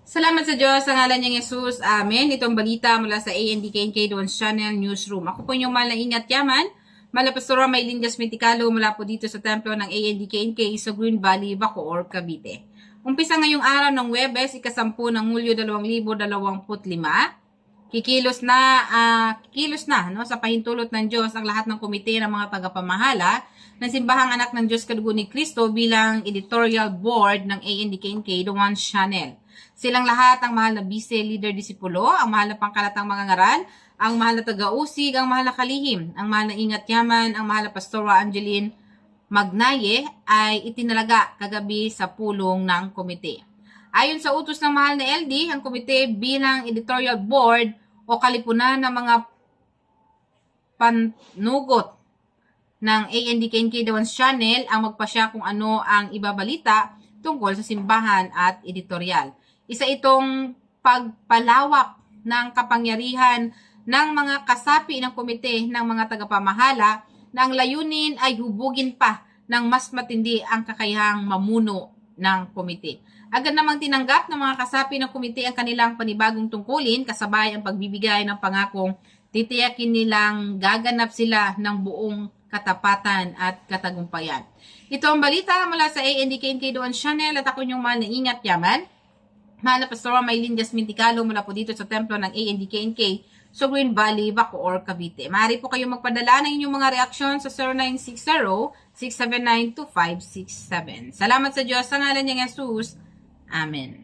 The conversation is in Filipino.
Salamat sa Diyos, sa ngalan niyang Jesus. Amen. Itong balita mula sa ANDKNK Don's Channel Newsroom. Ako po yung mahal na ingat yaman. Mahal na Pastora Maylin Gasmeticalo mula po dito sa templo ng ANDKNK sa Green Valley, Bacoor, Cavite. Umpisa ngayong araw ng Huwebes, ikasampu ng Hulyo 2025. Kikilos na no, sa pahintulot ng Diyos ang lahat ng komite ng mga tagapamahala ng Simbahang Anak ng Diyos Kadugo ni Kristo bilang editorial board ng ANDKNK Don's Channel. Silang lahat ang mahal na bise, leader, disipulo, ang mahal na pangkalatang mga ngaral, ang mahal na taga-usig, ang mahal na kalihim, ang mahal na ingat yaman, ang mahal na Pastora Angeline Magnaye ay itinalaga kagabi sa pulong ng komite. Ayon sa utos ng mahal na LD, ang komite bilang editorial board o kalipunan ng mga panugot ng ANDKNK Don's Channel ang magpasya kung ano ang ibabalita tungkol sa simbahan at editorial. Isa itong pagpalawak ng kapangyarihan ng mga kasapi ng komite ng mga tagapamahala na ang layunin ay hubugin pa ng mas matindi ang kakayahang mamuno ng komite. Agad namang tinanggap ng mga kasapi ng komite ang kanilang panibagong tungkulin kasabay ang pagbibigay ng pangakong titiyakin nilang gaganap sila ng buong katapatan at katagumpayan. Ito ang balita mula sa ANDKNK Don's Channel at ako yung mahal na ingat yaman. Mahal na Pastora Maylin Gasmeticalo mula po dito sa templo ng ANDKNK sa Green Valley, Bacoor, Cavite. Maaari po kayong magpadala ng inyong mga reaksyon sa 0960-679-2567. Salamat sa Diyos sa ngalan niyang Jesus. Amen.